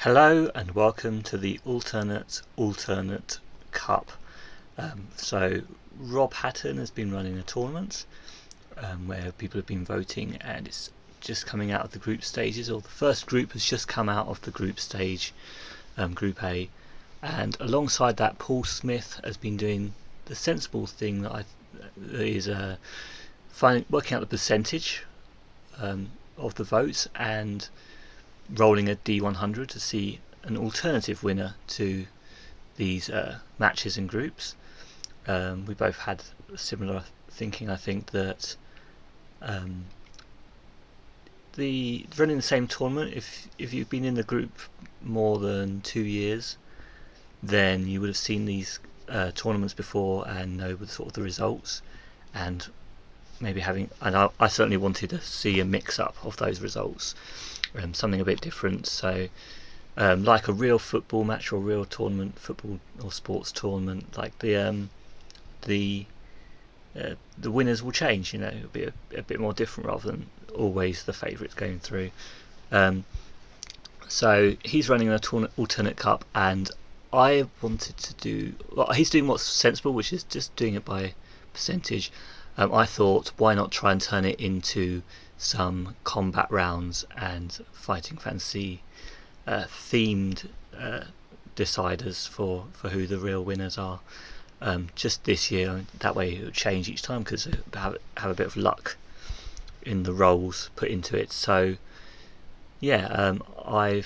Hello and welcome to the alternate cup. So Rob Hatton has been running a tournament where people have been voting, and it's just coming out of the group stages, or the first group has just come out of the group stage, Group A, and alongside that Paul Smith has been doing the sensible thing that is working out the percentage of the votes and rolling a D100 to see an alternative winner to these matches and groups. We both had similar thinking. I think that running the same tournament, if you've been in the group more than 2 years, then you would have seen these tournaments before and know sort of the results, and maybe I certainly wanted to see a mix-up of those results, something a bit different. So like a real football match or real tournament, football or sports tournament, like the winners will change. It'll be a bit more different rather than always the favourites going through. So he's running an alternate cup, and I wanted to do. Well, he's doing what's sensible, which is just doing it by percentage. I thought, why not try and turn it into some combat rounds and fighting fantasy themed deciders for who the real winners are. Just this year, that way it will change each time because have a bit of luck in the roles put into it. So yeah, I'll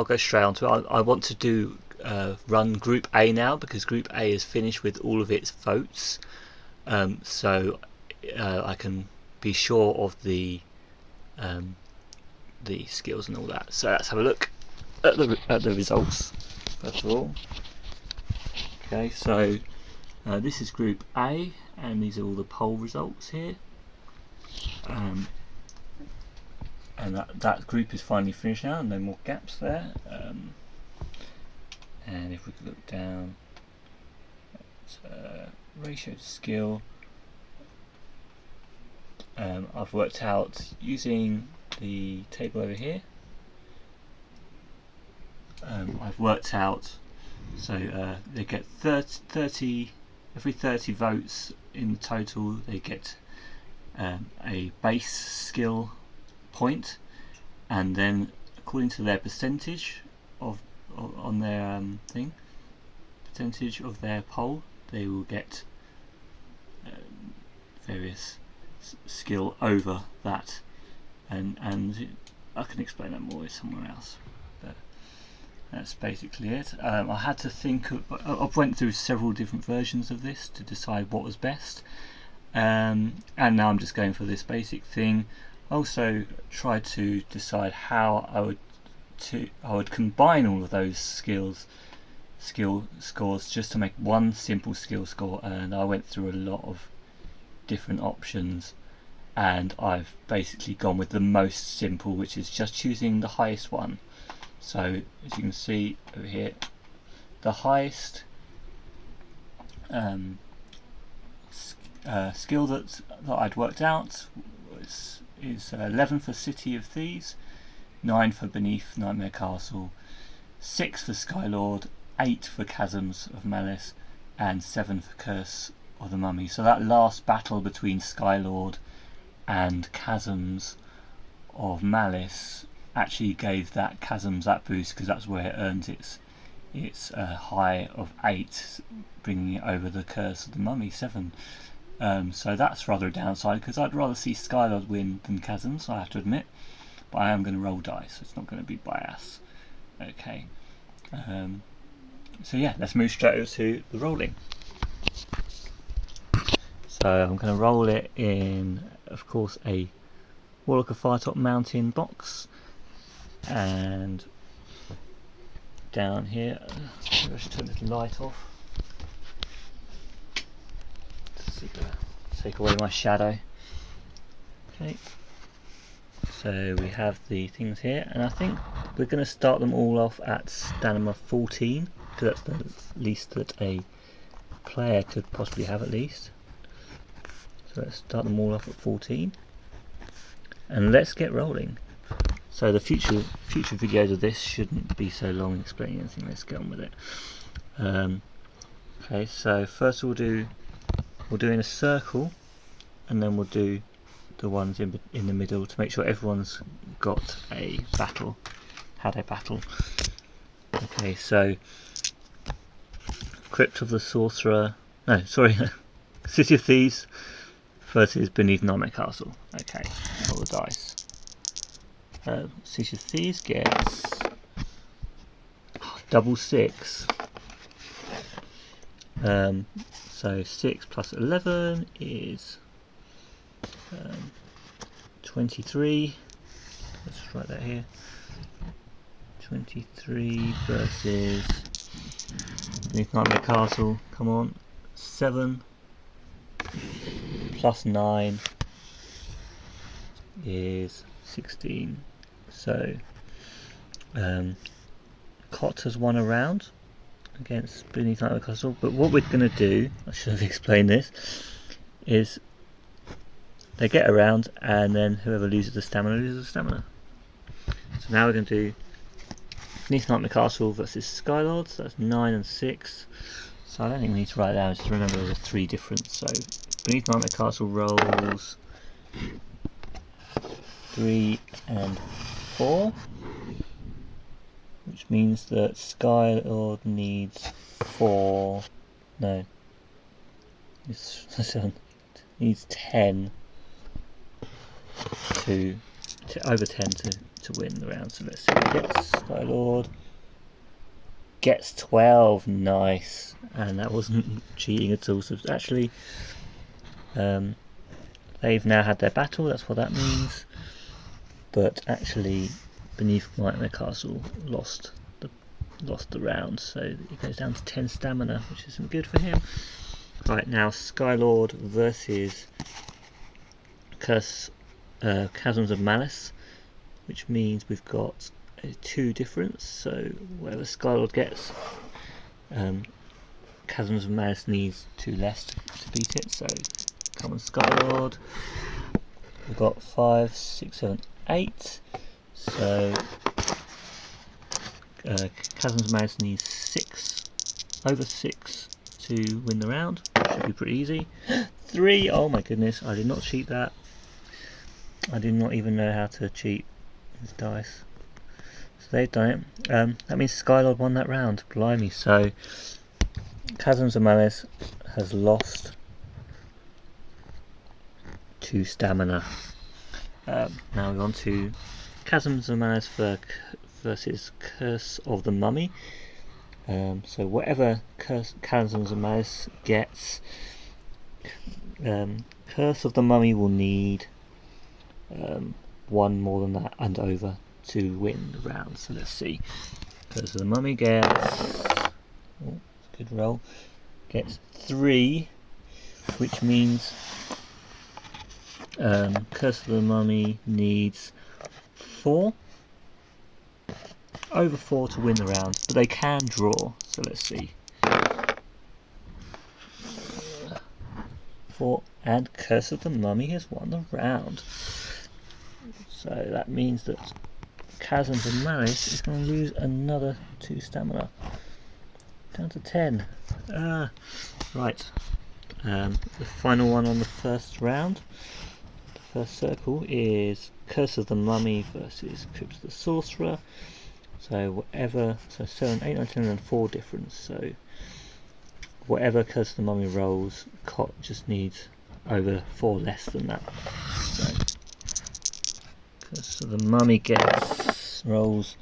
go straight on to it. I want to do run Group A now, because Group A is finished with all of its votes, so I can be sure of the skills and all that. So let's have a look at the results first of all. Okay, so this is Group A, and these are all the poll results here. And that group is finally finished now, no more gaps there. And if we could look down at ratio to skill, I've worked out using the table over here. I've worked out, so they get 30 every 30 votes in total, they get a base skill point, and then according to their percentage on their percentage of their poll, they will get various skill over that, and I can explain that more somewhere else, but that's basically it. I had to think I went through several different versions of this to decide what was best, and now I'm just going for this basic thing. Also tried to decide how I would combine all of those skill scores just to make one simple skill score, and I went through a lot of different options, and I've basically gone with the most simple, which is just choosing the highest one. So as you can see over here, the highest skill that I'd worked out is 11 for City of Thieves, 9 for Beneath Nightmare Castle, 6 for Skylord, 8 for Chasms of Malice, and 7 for Curse of the Mummy. So that last battle between Skylord and Chasms of Malice actually gave that Chasms that boost, because that's where it earned its high of 8, bringing it over the Curse of the Mummy 7. So that's rather a downside, because I'd rather see Skylord win than Chasms, I have to admit, but I am going to roll dice, so it's not going to be bias. Okay, so yeah, let's move straight over to the rolling. So I'm going to roll it in, of course, a Warlock of Firetop Mountain box, and down here, let's turn the light off. Take away my shadow. Okay, so we have the things here, and I think we're going to start them all off at stamina 14, because that's the least that a player could possibly have, at least. So let's start them all off at 14, and let's get rolling. So the future videos of this shouldn't be so long explaining anything. Let's get on with it. Okay, so first we'll do in a circle, and then we'll do the ones in the middle to make sure everyone's got a battle, had a battle. Okay, so Crypt of the Sorcerer, no, sorry, City of Thieves versus Beneath Nightmare Castle. Okay, roll the dice. City of Thieves gets double 6. So 6 plus 11 is 23. Let's write that here. 23 versus Beneath Nightmare Castle. Come on. 7 plus 9 is 16. So Cot has won a round against Beneath Nightmare Castle. But what we're going to do, I should have explained this, is they get around, and then whoever loses the stamina loses the stamina. So now we're going to do Beneath Nightmare Castle versus Skylord. So that's 9 and 6. So I don't think we need to write it down, just remember there's 3 different. So Beneath Nightmare Castle rolls 3 and 4, which means that Skylord needs 4. No, needs 10 to over 10 to win the round. So let's see what it gets. Skylord gets 12. Nice, and that wasn't cheating at all. So actually, they've now had their battle. That's what that means. But actually, Beneath Nightmare Castle lost the round, so it goes down to 10 stamina, which isn't good for him. Right, now Skylord versus Chasms of Malice, which means we've got a 2 difference. So whatever Skylord gets, Chasms of Malice needs 2 less to beat it. So come on, Skylord. We've got 5, 6, 7, 8. So Chasms of Malice needs 6, over 6 to win the round. Should be pretty easy. 3, oh my goodness, I did not cheat that. I did not even know how to cheat his dice. So they've done it. That means Skylord won that round. Blimey. So Chasms of Malice has lost 2 stamina. Now we're on to Chasms of Malice versus Curse of the Mummy. So whatever Chasms of Malice gets, Curse of the Mummy will need 1 more than that and over to win the round. So let's see. Curse of the Mummy gets, good roll, gets 3, which means Curse of the Mummy needs 4, over 4 to win the round, but they can draw. So let's see. 4, and Curse of the Mummy has won the round. So that means that Chasms of Malice is going to lose another 2 stamina, down to 10. Right, the final one on the first round, the first circle, is Curse of the Mummy versus Crypt of the Sorcerer. So whatever, so 7, 8, 9, 10, and 4 difference. So whatever Curse of the Mummy rolls, Cot just needs over 4 less than that. So Curse of the Mummy rolls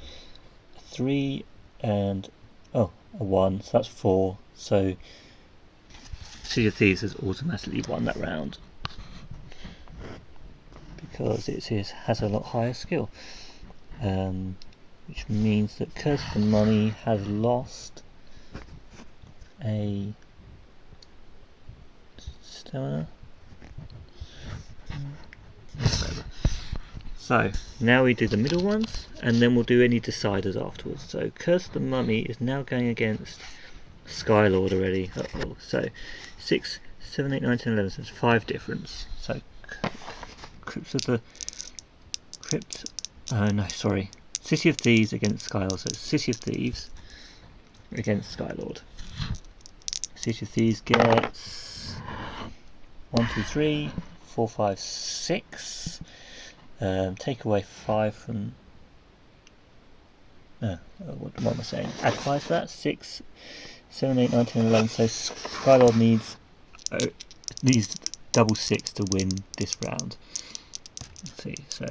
3 and a 1, so that's 4. So City of Thieves has automatically won that round because it has a lot higher skill. Which means that Curse of the Mummy has lost a stamina. So now we do the middle ones, and then we'll do any deciders afterwards. So Curse of the Mummy is now going against Skylord already. So 6, 7, 8, 9, 10, 11. So it's 5 difference. So Crypt no, sorry. City of Thieves against Skylord. So City of Thieves against Skylord. City of Thieves gets 1, 2, 3, 4, 5, 6. Take away 5 from. What am I saying? Add 5 to that. 6, 7, 8, 9, 10, 11. So Skylord needs double 6 to win this round. Let's see. So.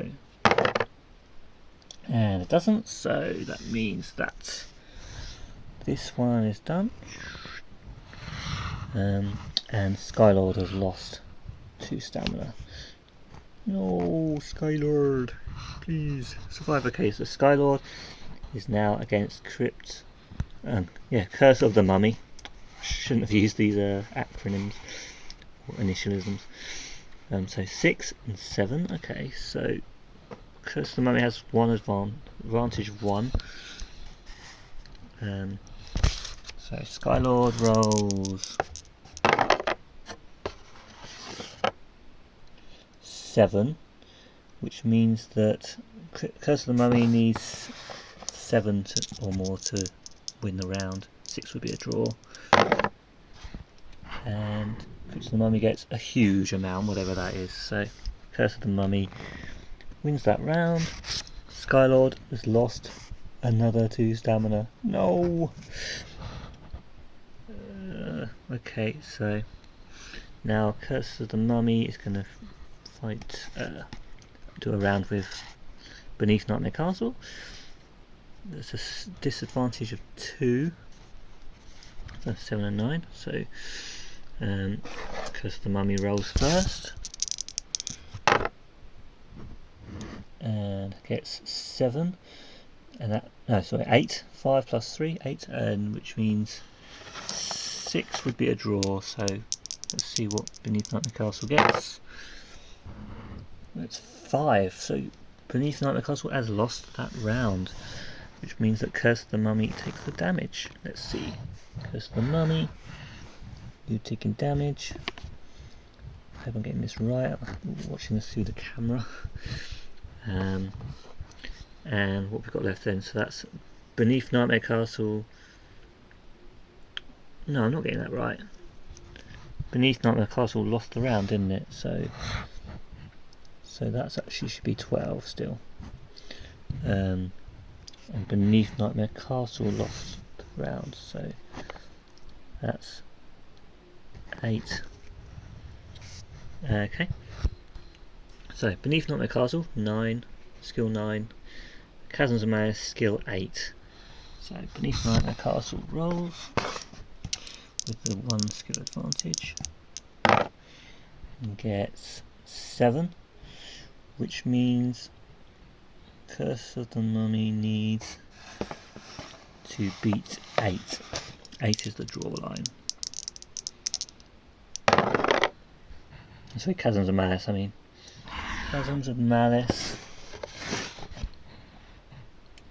And it doesn't, so that means that this one is done. And Skylord has lost 2 stamina. No, Skylord, please survive. Okay, so Skylord is now against Curse of the Mummy. Shouldn't have used these acronyms or initialisms. So 6 and 7. Okay, so Curse of the Mummy has one advantage of 1. So Skylord rolls 7, which means that Curse of the Mummy needs 7 or more to win the round. 6 would be a draw. And Curse of the Mummy gets a huge amount, whatever that is. So Curse of the Mummy wins that round. Skylord has lost another 2 stamina. No! Okay, so now Curse of the Mummy is going to fight, do a round with Beneath Nightmare Castle. There's a disadvantage of 2, so 7 and 9. So Curse of the Mummy rolls first and gets 7, and 8. 5 plus 3, 8, and which means 6 would be a draw. So let's see what Beneath Nightmare Castle gets. That's 5. So Beneath Nightmare Castle has lost that round, which means that Curse of the Mummy takes the damage. Let's see. Curse of the Mummy, you taking damage. I hope I'm getting this right. I'm watching this through the camera. And what we've got left then, so that's Beneath Nightmare Castle. No, I'm not getting that right. Beneath Nightmare Castle lost the round, didn't it? So that's actually should be 12 still. And Beneath Nightmare Castle lost the round, so that's 8. Okay. So Beneath Nightmare Castle 9, skill 9. Chasms of Malice, skill 8. So Beneath Nightmare Castle rolls with the 1 skill advantage and gets 7, which means Curse of the Mummy needs to beat 8. 8 is the draw line. So Chasms of Malice, I mean. Chasms of Malice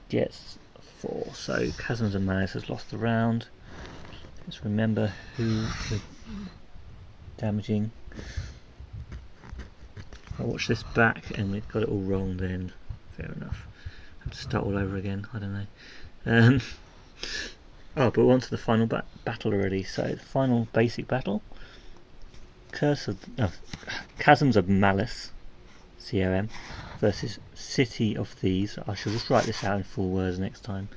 gets 4. So Chasms of Malice has lost the round. Let's remember who we're damaging. I'll watch this back and we've got it all wrong then. Fair enough. I have to start all over again, I don't know. But we're on to the final battle already. So the final basic battle. Chasms of Malice, COM, versus City of Thieves. I shall just write this out in full words next time.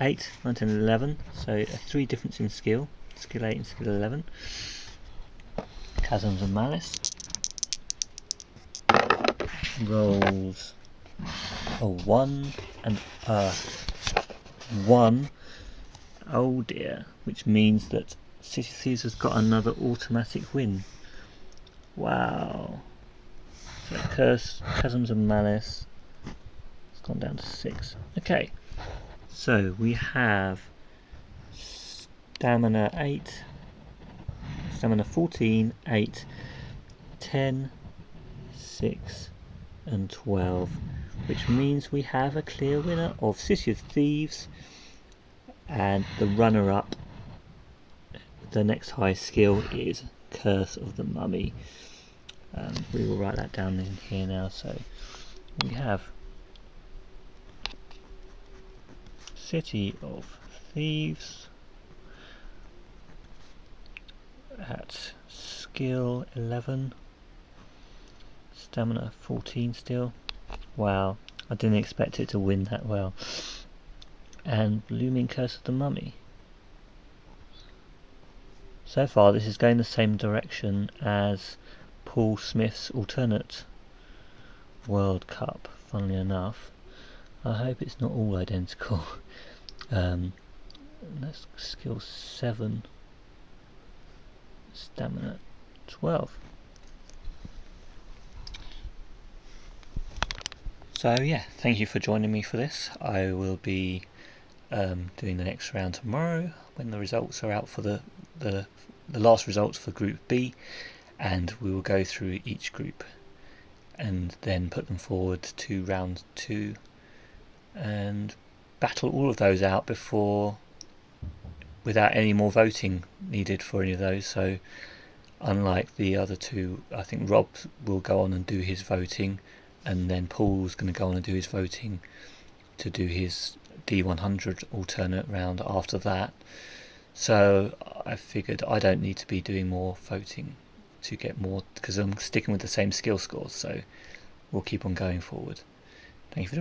8, 9, 10, 11, so a 3 difference in skill, skill 8 and skill 11. Chasms of Malice rolls a 1 and a 1. Oh dear, which means that City of Thieves has got another automatic win. Wow. So Chasms of Malice has gone down to 6. Okay. So we have stamina 8, stamina 14, 8, 10, 6 and 12, which means we have a clear winner of City of Thieves, and the runner-up, the next highest skill, is Curse of the Mummy. We will write that down in here now. So we have City of Thieves at skill 11, stamina 14 still. Wow, I didn't expect it to win that well. And Looming Curse of the Mummy. So far this is going the same direction as Paul Smith's alternate World Cup, funnily enough. I hope it's not all identical. That's skill 7, stamina 12. So yeah, thank you for joining me for this. I will be doing the next round tomorrow when the results are out for the last results for Group B, and we will go through each group and then put them forward to round 2 and battle all of those out before, without any more voting needed for any of those. So unlike the other two, I think Rob will go on and do his voting, and then Paul's going to go on and do his voting to do his D100 alternate round after that. So I figured I don't need to be doing more voting to get more, because I'm sticking with the same skill scores, so we'll keep on going forward. Thank you for